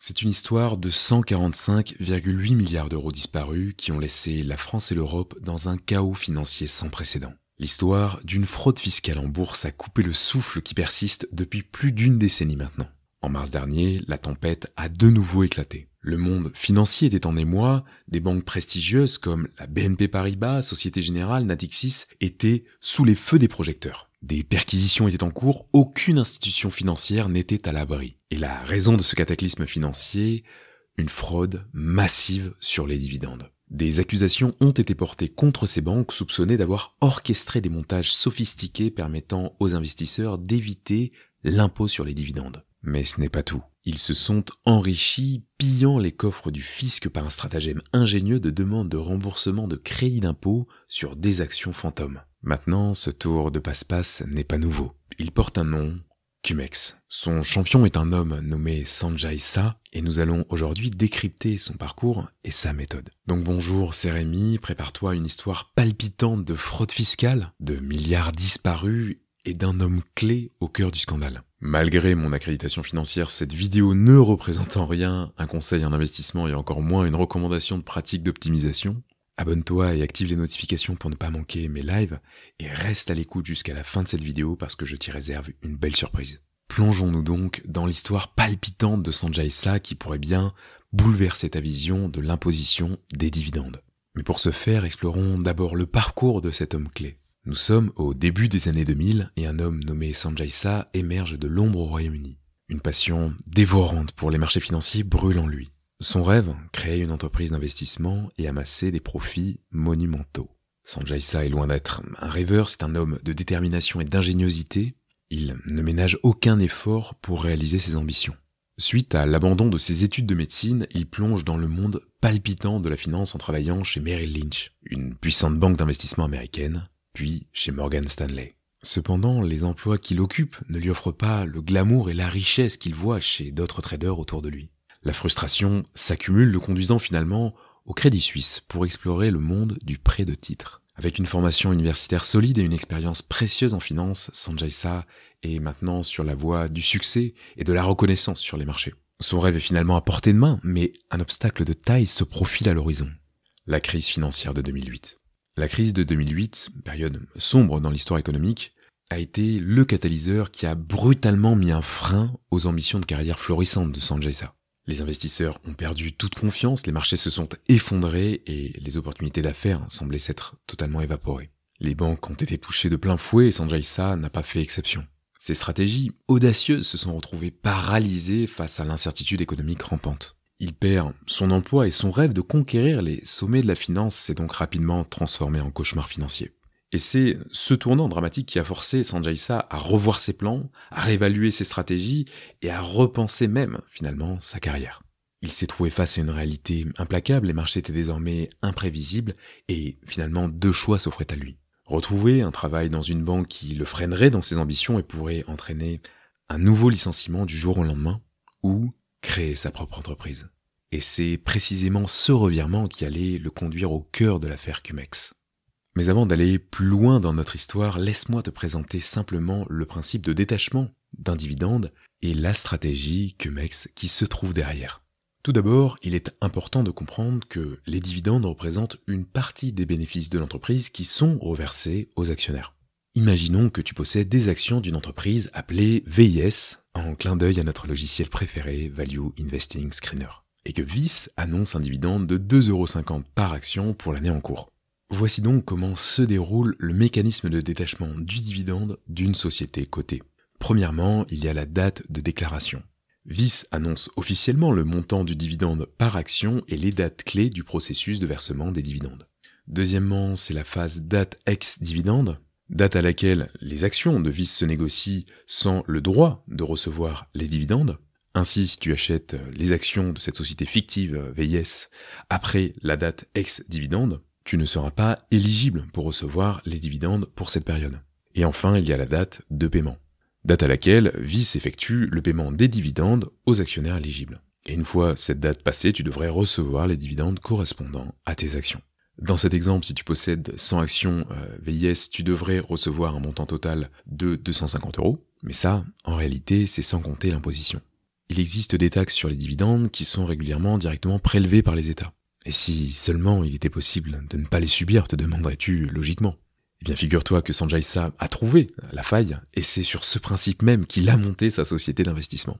C'est une histoire de 145,8 milliards d'euros disparus qui ont laissé la France et l'Europe dans un chaos financier sans précédent. L'histoire d'une fraude fiscale en bourse a coupé le souffle qui persiste depuis plus d'une décennie maintenant. En mars dernier, la tempête a de nouveau éclaté. Le monde financier était en émoi, des banques prestigieuses comme la BNP Paribas, Société Générale, Natixis étaient sous les feux des projecteurs. Des perquisitions étaient en cours, aucune institution financière n'était à l'abri. Et la raison de ce cataclysme financier, une fraude massive sur les dividendes. Des accusations ont été portées contre ces banques soupçonnées d'avoir orchestré des montages sophistiqués permettant aux investisseurs d'éviter l'impôt sur les dividendes. Mais ce n'est pas tout. Ils se sont enrichis, pillant les coffres du fisc par un stratagème ingénieux de demande de remboursement de crédit d'impôt sur des actions fantômes. Maintenant, ce tour de passe-passe n'est pas nouveau. Il porte un nom, Cum-Ex. Son champion est un homme nommé Sanjay Shah, et nous allons aujourd'hui décrypter son parcours et sa méthode. Donc bonjour, c'est Rémi, prépare-toi à une histoire palpitante de fraude fiscale, de milliards disparus et d'un homme clé au cœur du scandale. Malgré mon accréditation financière, cette vidéo ne représente en rien un conseil en investissement et encore moins une recommandation de pratique d'optimisation. Abonne-toi et active les notifications pour ne pas manquer mes lives et reste à l'écoute jusqu'à la fin de cette vidéo parce que je t'y réserve une belle surprise. Plongeons-nous donc dans l'histoire palpitante de Sanjay Shah qui pourrait bien bouleverser ta vision de l'imposition des dividendes. Mais pour ce faire, explorons d'abord le parcours de cet homme clé. Nous sommes au début des années 2000 et un homme nommé Sanjay Shah émerge de l'ombre au Royaume-Uni. Une passion dévorante pour les marchés financiers brûle en lui. Son rêve, créer une entreprise d'investissement et amasser des profits monumentaux. Sanjay Shah est loin d'être un rêveur, c'est un homme de détermination et d'ingéniosité. Il ne ménage aucun effort pour réaliser ses ambitions. Suite à l'abandon de ses études de médecine, il plonge dans le monde palpitant de la finance en travaillant chez Merrill Lynch, une puissante banque d'investissement américaine, puis chez Morgan Stanley. Cependant, les emplois qu'il occupe ne lui offrent pas le glamour et la richesse qu'il voit chez d'autres traders autour de lui. La frustration s'accumule, le conduisant finalement au Crédit Suisse pour explorer le monde du prêt de titres. Avec une formation universitaire solide et une expérience précieuse en finance, Sanjay Shah est maintenant sur la voie du succès et de la reconnaissance sur les marchés. Son rêve est finalement à portée de main, mais un obstacle de taille se profile à l'horizon. La crise financière de 2008. La crise de 2008, période sombre dans l'histoire économique, a été le catalyseur qui a brutalement mis un frein aux ambitions de carrière florissantes de Sanjay Shah. Les investisseurs ont perdu toute confiance, les marchés se sont effondrés et les opportunités d'affaires semblaient s'être totalement évaporées. Les banques ont été touchées de plein fouet et Sanjay Shah n'a pas fait exception. Ses stratégies audacieuses se sont retrouvées paralysées face à l'incertitude économique rampante. Il perd son emploi et son rêve de conquérir les sommets de la finance s'est donc rapidement transformé en cauchemar financier. Et c'est ce tournant dramatique qui a forcé Sanjay Shah à revoir ses plans, à réévaluer ses stratégies et à repenser même, finalement, sa carrière. Il s'est trouvé face à une réalité implacable, les marchés étaient désormais imprévisibles et finalement deux choix s'offraient à lui. Retrouver un travail dans une banque qui le freinerait dans ses ambitions et pourrait entraîner un nouveau licenciement du jour au lendemain, ou créer sa propre entreprise. Et c'est précisément ce revirement qui allait le conduire au cœur de l'affaire Cum-Ex. Mais avant d'aller plus loin dans notre histoire, laisse-moi te présenter simplement le principe de détachement d'un dividende et la stratégie Cum-Ex qui se trouve derrière. Tout d'abord, il est important de comprendre que les dividendes représentent une partie des bénéfices de l'entreprise qui sont reversés aux actionnaires. Imaginons que tu possèdes des actions d'une entreprise appelée VIS, en clin d'œil à notre logiciel préféré Value Investing Screener, et que VIS annonce un dividende de 2,50 € par action pour l'année en cours. Voici donc comment se déroule le mécanisme de détachement du dividende d'une société cotée. Premièrement, il y a la date de déclaration. VIS annonce officiellement le montant du dividende par action et les dates clés du processus de versement des dividendes. Deuxièmement, c'est la phase date ex-dividende, date à laquelle les actions de VIS se négocient sans le droit de recevoir les dividendes. Ainsi, si tu achètes les actions de cette société fictive VIS après la date ex-dividende, tu ne seras pas éligible pour recevoir les dividendes pour cette période. Et enfin, il y a la date de paiement, date à laquelle VIS effectue le paiement des dividendes aux actionnaires éligibles. Et une fois cette date passée, tu devrais recevoir les dividendes correspondant à tes actions. Dans cet exemple, si tu possèdes 100 actions VIS, tu devrais recevoir un montant total de 250 €, mais ça, en réalité, c'est sans compter l'imposition. il existe des taxes sur les dividendes qui sont régulièrement directement prélevées par les États. Et si seulement il était possible de ne pas les subir, te demanderais-tu logiquement. Eh bien, figure-toi que Sanjay Shah a trouvé la faille, et c'est sur ce principe même qu'il a monté sa société d'investissement.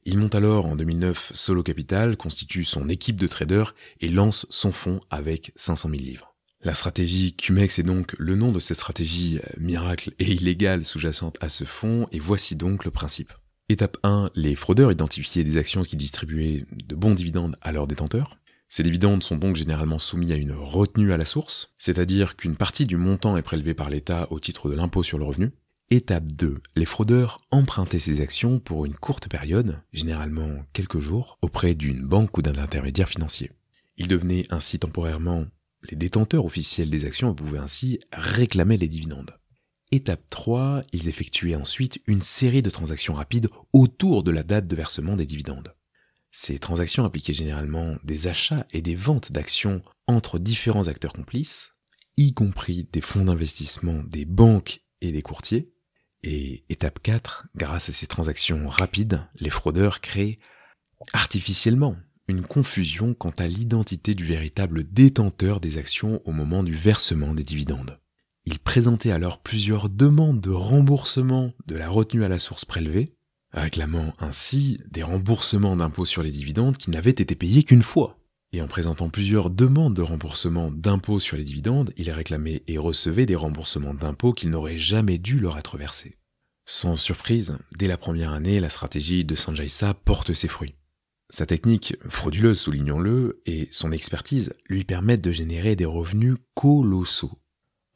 Il monte alors en 2009 Solo Capital, constitue son équipe de traders et lance son fonds avec 500 000 livres. La stratégie CumEx est donc le nom de cette stratégie miracle et illégale sous-jacente à ce fonds, et voici donc le principe. Étape 1, les fraudeurs identifiaient des actions qui distribuaient de bons dividendes à leurs détenteurs. Ces dividendes sont donc généralement soumis à une retenue à la source, c'est-à-dire qu'une partie du montant est prélevée par l'État au titre de l'impôt sur le revenu. Étape 2, les fraudeurs empruntaient ces actions pour une courte période, généralement quelques jours, auprès d'une banque ou d'un intermédiaire financier. Ils devenaient ainsi temporairement les détenteurs officiels des actions et pouvaient ainsi réclamer les dividendes. Étape 3, ils effectuaient ensuite une série de transactions rapides autour de la date de versement des dividendes. Ces transactions impliquaient généralement des achats et des ventes d'actions entre différents acteurs complices, y compris des fonds d'investissement, des banques et des courtiers. Et étape 4, grâce à ces transactions rapides, les fraudeurs créent artificiellement une confusion quant à l'identité du véritable détenteur des actions au moment du versement des dividendes. Ils présentaient alors plusieurs demandes de remboursement de la retenue à la source prélevée, réclamant ainsi des remboursements d'impôts sur les dividendes qui n'avaient été payés qu'une fois. Et en présentant plusieurs demandes de remboursement d'impôts sur les dividendes, ils réclamaient et recevaient des remboursements d'impôts qu'ils n'auraient jamais dû leur être versés. Sans surprise, dès la première année, la stratégie de Sanjay Shah porte ses fruits. Sa technique, frauduleuse soulignons-le, et son expertise lui permettent de générer des revenus colossaux.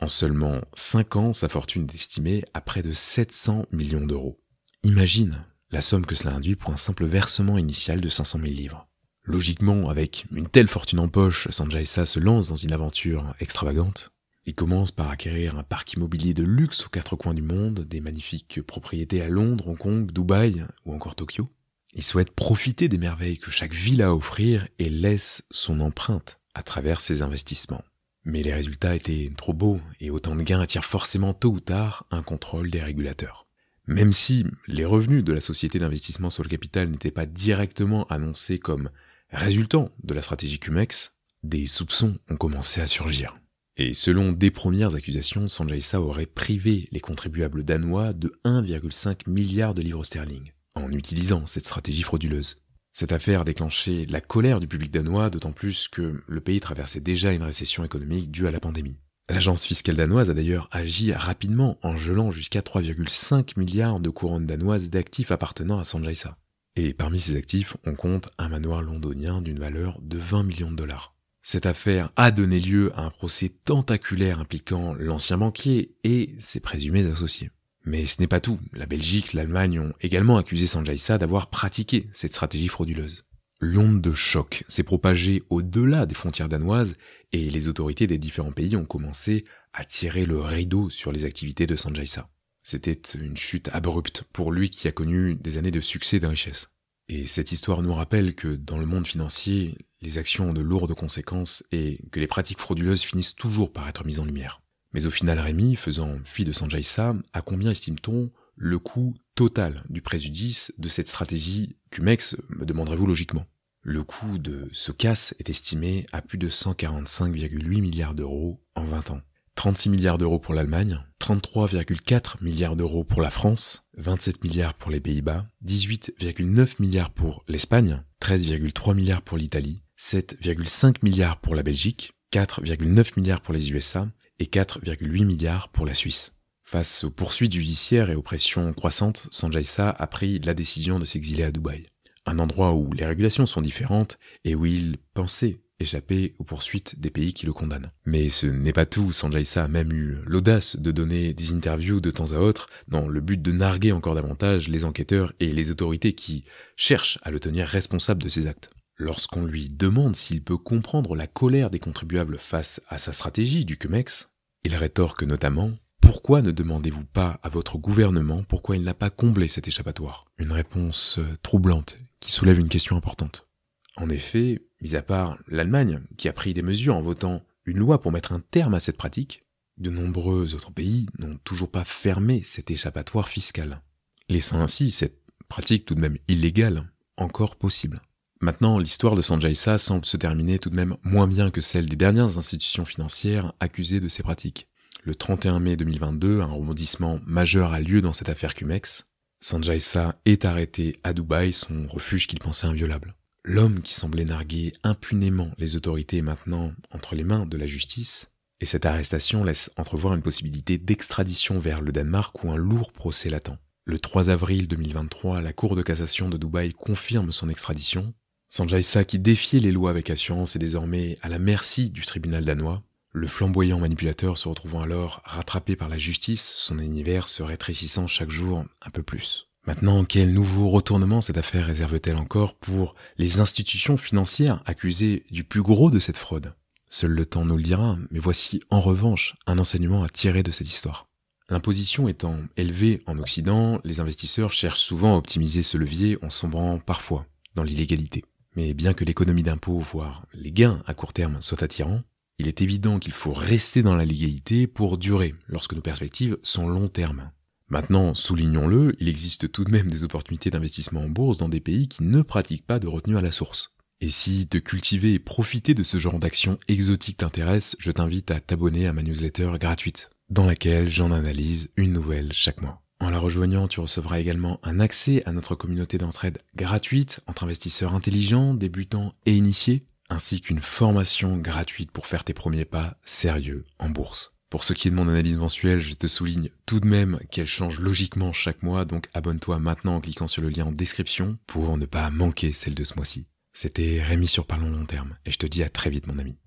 En seulement 5 ans, sa fortune est estimée à près de 700 millions d'euros. Imagine la somme que cela induit pour un simple versement initial de 500 000 livres. Logiquement, avec une telle fortune en poche, Sanjay Shah se lance dans une aventure extravagante. Il commence par acquérir un parc immobilier de luxe aux 4 coins du monde, des magnifiques propriétés à Londres, Hong Kong, Dubaï ou encore Tokyo. Il souhaite profiter des merveilles que chaque ville a à offrir et laisse son empreinte à travers ses investissements. Mais les résultats étaient trop beaux et autant de gains attirent forcément tôt ou tard un contrôle des régulateurs. Même si les revenus de la société d'investissement sur le capital n'étaient pas directement annoncés comme résultant de la stratégie CumEx, des soupçons ont commencé à surgir. Et selon des premières accusations, Sanjay Shah aurait privé les contribuables danois de 1,5 milliard de livres sterling en utilisant cette stratégie frauduleuse. Cette affaire déclenchait la colère du public danois, d'autant plus que le pays traversait déjà une récession économique due à la pandémie. L'agence fiscale danoise a d'ailleurs agi rapidement en gelant jusqu'à 3,5 milliards de couronnes danoises d'actifs appartenant à Sanjay Shah. Et parmi ces actifs, on compte un manoir londonien d'une valeur de 20 millions de dollars. Cette affaire a donné lieu à un procès tentaculaire impliquant l'ancien banquier et ses présumés associés. Mais ce n'est pas tout. La Belgique, l'Allemagne ont également accusé Sanjay Shah d'avoir pratiqué cette stratégie frauduleuse. L'onde de choc s'est propagée au-delà des frontières danoises et les autorités des différents pays ont commencé à tirer le rideau sur les activités de Sanjay Shah. C'était une chute abrupte pour lui qui a connu des années de succès et de richesse. Et cette histoire nous rappelle que dans le monde financier, les actions ont de lourdes conséquences et que les pratiques frauduleuses finissent toujours par être mises en lumière. Mais au final, Rémi, faisant fi de Sanjay Shah, à combien estime-t-on le coût total du préjudice de cette stratégie CumEx, me demanderez-vous logiquement. Le coût de ce casse est estimé à plus de 145,8 milliards d'euros en 20 ans. 36 milliards d'euros pour l'Allemagne, 33,4 milliards d'euros pour la France, 27 milliards pour les Pays-Bas, 18,9 milliards pour l'Espagne, 13,3 milliards pour l'Italie, 7,5 milliards pour la Belgique, 4,9 milliards pour les USA et 4,8 milliards pour la Suisse. Face aux poursuites judiciaires et aux pressions croissantes, Sanjay Shah a pris la décision de s'exiler à Dubaï. Un endroit où les régulations sont différentes et où il pensait échapper aux poursuites des pays qui le condamnent. Mais ce n'est pas tout, Sanjay Shah a même eu l'audace de donner des interviews de temps à autre dans le but de narguer encore davantage les enquêteurs et les autorités qui cherchent à le tenir responsable de ses actes. Lorsqu'on lui demande s'il peut comprendre la colère des contribuables face à sa stratégie du CumEx, il rétorque notamment « Pourquoi ne demandez-vous pas à votre gouvernement pourquoi il n'a pas comblé cet échappatoire ?» Une réponse troublante qui soulève une question importante. En effet, mis à part l'Allemagne, qui a pris des mesures en votant une loi pour mettre un terme à cette pratique, de nombreux autres pays n'ont toujours pas fermé cet échappatoire fiscal, laissant ainsi cette pratique tout de même illégale encore possible. Maintenant, l'histoire de Sanjay Shah semble se terminer tout de même moins bien que celle des dernières institutions financières accusées de ces pratiques. Le 31 mai 2022, un rebondissement majeur a lieu dans cette affaire Cumex. Sanjay Shah est arrêté à Dubaï, son refuge qu'il pensait inviolable. L'homme qui semblait narguer impunément les autorités est maintenant entre les mains de la justice, et cette arrestation laisse entrevoir une possibilité d'extradition vers le Danemark où un lourd procès l'attend. Le 3 avril 2023, la Cour de cassation de Dubaï confirme son extradition. Sanjay Shah, qui défiait les lois avec assurance, est désormais à la merci du tribunal danois. Le flamboyant manipulateur se retrouvant alors rattrapé par la justice, son univers se rétrécissant chaque jour un peu plus. Maintenant, quel nouveau retournement cette affaire réserve-t-elle encore pour les institutions financières accusées du plus gros de cette fraude ? Seul le temps nous le dira, mais voici en revanche un enseignement à tirer de cette histoire. L'imposition étant élevée en Occident, les investisseurs cherchent souvent à optimiser ce levier en sombrant parfois dans l'illégalité. Mais bien que l'économie d'impôt, voire les gains à court terme soient attirants, il est évident qu'il faut rester dans la légalité pour durer lorsque nos perspectives sont long terme. Maintenant, soulignons-le, il existe tout de même des opportunités d'investissement en bourse dans des pays qui ne pratiquent pas de retenue à la source. Et si te cultiver et profiter de ce genre d'actions exotiques t'intéresse, je t'invite à t'abonner à ma newsletter gratuite, dans laquelle j'en analyse une nouvelle chaque mois. En la rejoignant, tu recevras également un accès à notre communauté d'entraide gratuite entre investisseurs intelligents, débutants et initiés, ainsi qu'une formation gratuite pour faire tes premiers pas sérieux en bourse. Pour ce qui est de mon analyse mensuelle, je te souligne tout de même qu'elle change logiquement chaque mois, donc abonne-toi maintenant en cliquant sur le lien en description pour ne pas manquer celle de ce mois-ci. C'était Rémi sur Parlons Long Terme, et je te dis à très vite mon ami.